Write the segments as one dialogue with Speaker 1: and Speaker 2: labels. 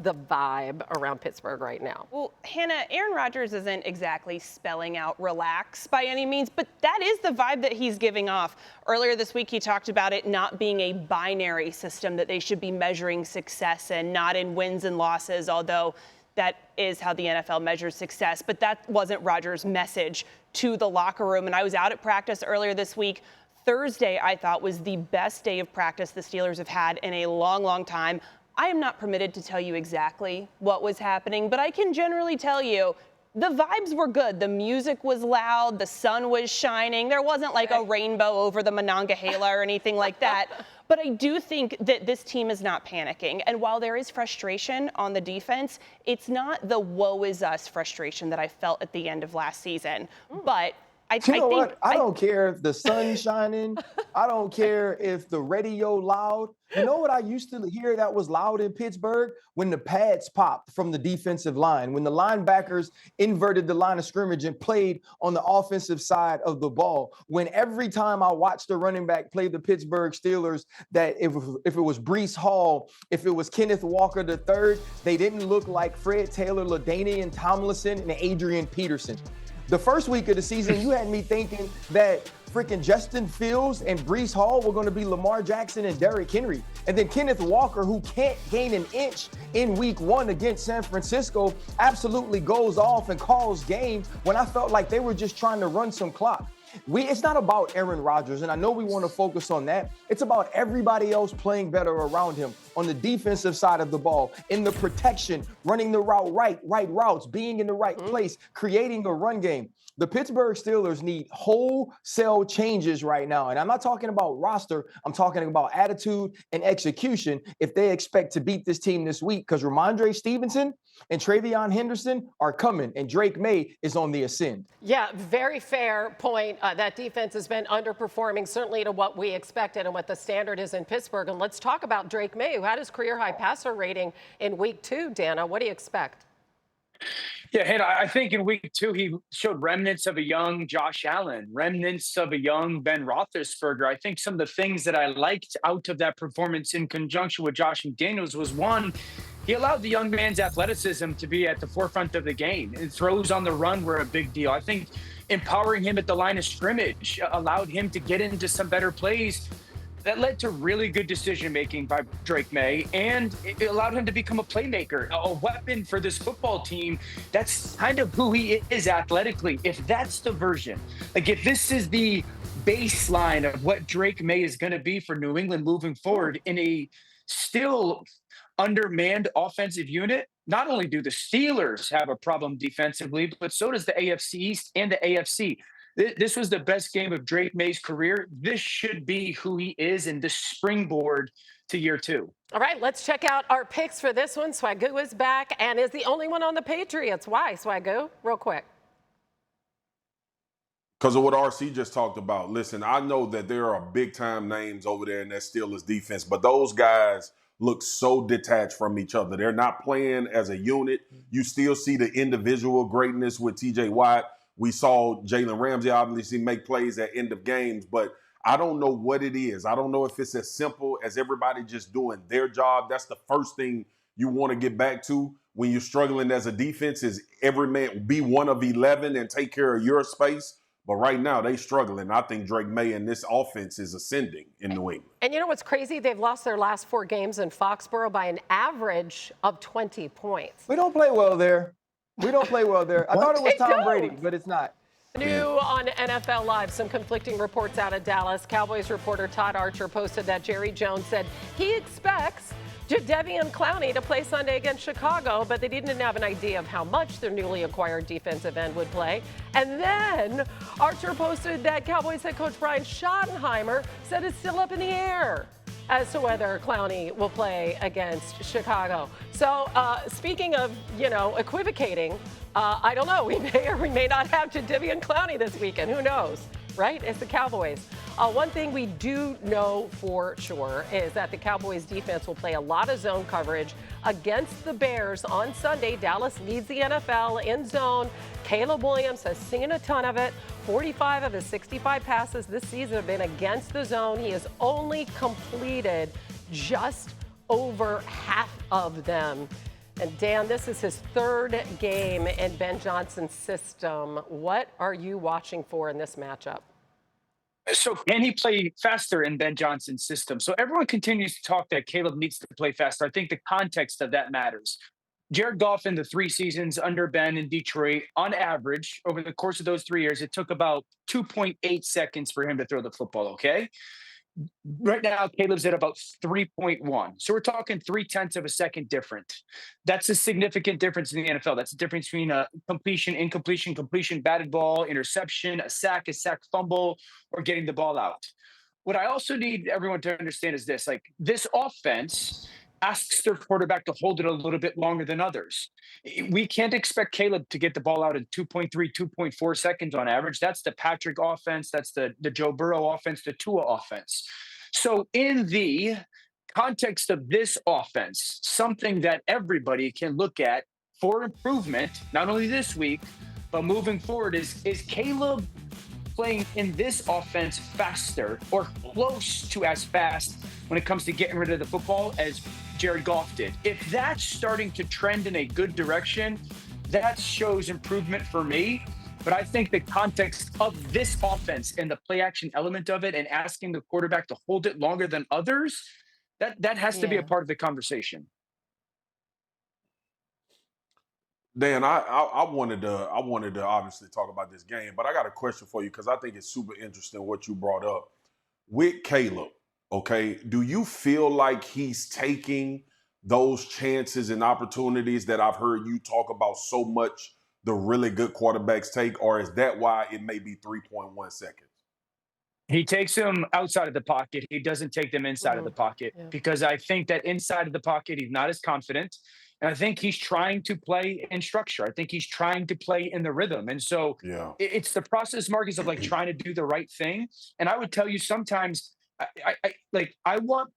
Speaker 1: the vibe around Pittsburgh right now?
Speaker 2: Well, Hannah, Aaron Rodgers isn't exactly spelling out relax by any means, but that is the vibe that he's giving off. Earlier this week, he talked about it not being a binary system, that they should be measuring success and not in wins and losses, although that is how the NFL measures success. But that wasn't Rodgers' message to the locker room. And I was out at practice earlier this week. Thursday, I thought, was the best day of practice the Steelers have had in a long, long time. I am not permitted to tell you exactly what was happening, but I can generally tell you the vibes were good. The music was loud. The sun was shining. There wasn't like a rainbow over the Monongahela or anything like that. But I do think that this team is not panicking. And while there is frustration on the defense, it's not the woe is us frustration that I felt at the end of last season. But I
Speaker 3: don't care if the sun's shining. I don't care if the radio loud. You know what I used to hear that was loud in Pittsburgh? When the pads popped from the defensive line, when the linebackers inverted the line of scrimmage and played on the offensive side of the ball. When every time I watched the running back play the Pittsburgh Steelers, that if it was Breece Hall, if it was Kenneth Walker III, they didn't look like Fred Taylor, LaDainian Tomlinson, and Adrian Peterson. The first week of the season, you had me thinking that freaking Justin Fields and Breece Hall were going to be Lamar Jackson and Derrick Henry. And then Kenneth Walker, who can't gain an inch in week 1 against San Francisco, absolutely goes off and calls game when I felt like they were just trying to run some clock. It's not about Aaron Rodgers, and I know we want to focus on that. It's about everybody else playing better around him on the defensive side of the ball, in the protection, running the right routes, being in the right place, creating a run game. The Pittsburgh Steelers need wholesale changes right now. And I'm not talking about roster. I'm talking about attitude and execution if they expect to beat this team this week, because Ramondre Stevenson and Travion Henderson are coming, and Drake Maye is on the ascend.
Speaker 1: Yeah, very fair point. That defense has been underperforming, certainly to what we expected and what the standard is in Pittsburgh. And let's talk about Drake Maye, who had his career-high passer rating in week 2. Dana, what do you expect?
Speaker 4: Yeah, Hannah, I think in week 2, he showed remnants of a young Josh Allen, remnants of a young Ben Roethlisberger. I think some of the things that I liked out of that performance in conjunction with Josh McDaniels was, one, he allowed the young man's athleticism to be at the forefront of the game. And throws on the run were a big deal. I think empowering him at the line of scrimmage allowed him to get into some better plays. That led to really good decision-making by Drake Maye, and it allowed him to become a playmaker, a weapon for this football team. That's kind of who he is athletically. If that's the version, like if this is the baseline of what Drake Maye is going to be for New England moving forward in a still undermanned offensive unit, not only do the Steelers have a problem defensively, but so does the AFC East and the AFC. This was the best game of Drake Maye's career. This should be who he is in this springboard to year 2.
Speaker 1: All right, let's check out our picks for this one. Swagoo is back and is the only one on the Patriots. Why, Swagoo? Real quick.
Speaker 5: Because of what RC just talked about. Listen, I know that there are big-time names over there in that Steelers defense, but those guys look so detached from each other. They're not playing as a unit. You still see the individual greatness with TJ Watt. We saw Jalen Ramsey obviously make plays at end of games, but I don't know what it is. I don't know if it's as simple as everybody just doing their job. That's the first thing you want to get back to when you're struggling as a defense, is every man be one of 11 and take care of your space. But right now, they struggling. I think Drake Maye and this offense is ascending in New England.
Speaker 1: And you know what's crazy? They've lost their last 4 games in Foxborough by an average of 20 points.
Speaker 3: We don't play well there. We don't play well there. I thought it was Tom Brady, but it's not.
Speaker 1: New on NFL Live, some conflicting reports out of Dallas. Cowboys reporter Todd Archer posted that Jerry Jones said he expects Jadeveon Clowney to play Sunday against Chicago, but they didn't have an idea of how much their newly acquired defensive end would play. And then Archer posted that Cowboys head coach Brian Schottenheimer said it's still up in the air as to whether Clowney will play against Chicago. So speaking of, equivocating, I don't know. We may or we may not have Jadeveon Clowney this weekend. Who knows, right? It's the Cowboys. One thing we do know for sure is that the Cowboys defense will play a lot of zone coverage against the Bears on Sunday. Dallas leads the NFL in zone. Caleb Williams has seen a ton of it. 45 of his 65 passes this season have been against the zone. He has only completed just over half of them. And Dan, this is his third game in Ben Johnson's system. What are you watching for in this matchup?
Speaker 4: So can he play faster in Ben Johnson's system? So everyone continues to talk that Caleb needs to play faster. I think the context of that matters. Jared Goff in the 3 seasons under Ben in Detroit, on average, over the course of those 3 years, it took about 2.8 seconds for him to throw the football, okay? Right now, Caleb's at about 3.1. So we're talking 0.3 of a second different. That's a significant difference in the NFL. That's the difference between a completion, incompletion, completion, batted ball, interception, a sack, fumble, or getting the ball out. What I also need everyone to understand is this, like this offense asks their quarterback to hold it a little bit longer than others. We can't expect Caleb to get the ball out in 2.3, 2.4 seconds on average. That's the Patrick offense. That's the Joe Burrow offense, the Tua offense. So in the context of this offense, something that everybody can look at for improvement, not only this week, but moving forward is Caleb playing in this offense faster or close to as fast when it comes to getting rid of the football as Jared Goff did. If that's starting to trend in a good direction, that shows improvement for me. But I think the context of this offense and the play action element of it and asking the quarterback to hold it longer than others, that has to be a part of the conversation.
Speaker 5: Dan, I wanted to obviously talk about this game, but I got a question for you because I think it's super interesting what you brought up with Caleb. Okay, do you feel like he's taking those chances and opportunities that I've heard you talk about so much the really good quarterbacks take, or is that why it may be 3.1 seconds?
Speaker 4: He takes them outside of the pocket. He doesn't take them inside of the pocket because I think that inside of the pocket, he's not as confident. And I think he's trying to play in structure. I think he's trying to play in the rhythm. And so it's the process, Marcus, of like trying to do the right thing. And I would tell you sometimes I want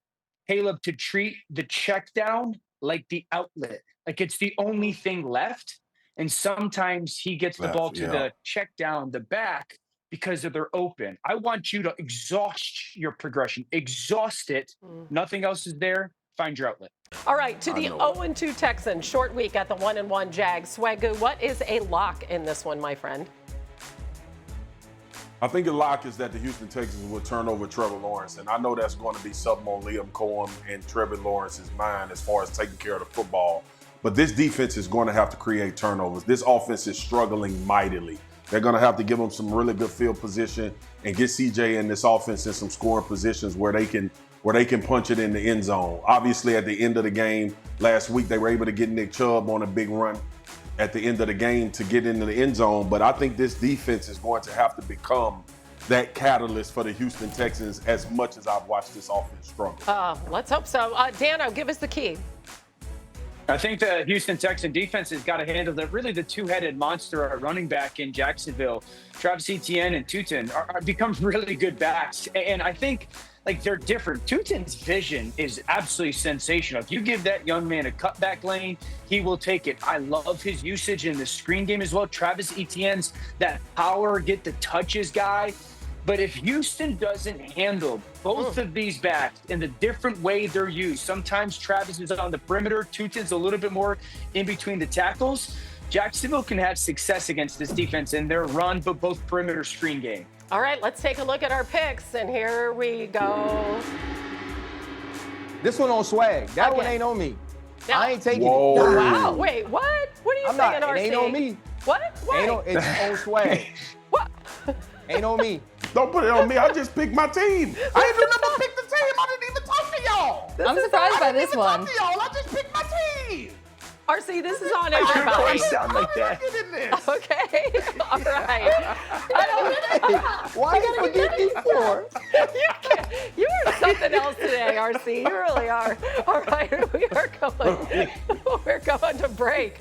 Speaker 4: Caleb to treat the check down like the outlet. Like it's the only thing left. And sometimes he gets the ball to the check down, the back, because they're open. I want you to exhaust your progression. Exhaust it. Nothing else is there. Find your outlet.
Speaker 1: All right, to the 0-2 Texans, short week at the 1-1 Jags. Swagoo, what is a lock in this one, my friend?
Speaker 5: I think a lock is that the Houston Texans will turn over Trevor Lawrence, and I know that's going to be something on Liam Cohen and Trevor Lawrence's mind as far as taking care of the football. But this defense is going to have to create turnovers. This offense is struggling mightily. They're going to have to give them some really good field position and get CJ in this offense in some scoring positions where they can punch it in the end zone. Obviously, at the end of the game last week, they were able to get Nick Chubb on a big run at the end of the game to get into the end zone. But I think this defense is going to have to become that catalyst for the Houston Texans as much as I've watched this offense struggle.
Speaker 1: Let's hope so. Dano, give us the key.
Speaker 4: I think the Houston Texan defense has got to handle the two-headed monster at running back in Jacksonville. Travis Etienne and Tutin are become really good backs. And I think they're different. Tutin's vision is absolutely sensational. If you give that young man a cutback lane, he will take it. I love his usage in the screen game as well. Travis Etienne's that power, get the touches guy. But if Houston doesn't handle both of these backs in the different way they're used, sometimes Travis is on the perimeter, Tutin's a little bit more in between the tackles, Jacksonville can have success against this defense in their run, but both perimeter screen game.
Speaker 1: All right, let's take a look at our picks, and here we go.
Speaker 3: This one on swag. That one ain't on me.
Speaker 1: Now,
Speaker 3: I ain't taking it.
Speaker 1: Wow. Wait, what? What are you saying, RC?
Speaker 3: It ain't on me.
Speaker 1: What?
Speaker 3: It's on swag.
Speaker 1: What?
Speaker 3: Ain't on me.
Speaker 5: Don't put it on me. I just picked my team. I ain't never picked the team. I didn't even talk to y'all.
Speaker 6: I'm surprised by this one.
Speaker 5: I didn't even talk to y'all. I just picked my team.
Speaker 1: RC, this is on everybody.
Speaker 4: Why sound like that?
Speaker 1: Okay. All right.
Speaker 3: Why you forget me for?
Speaker 1: You are something else today, RC. You really are. All right. We're going to break.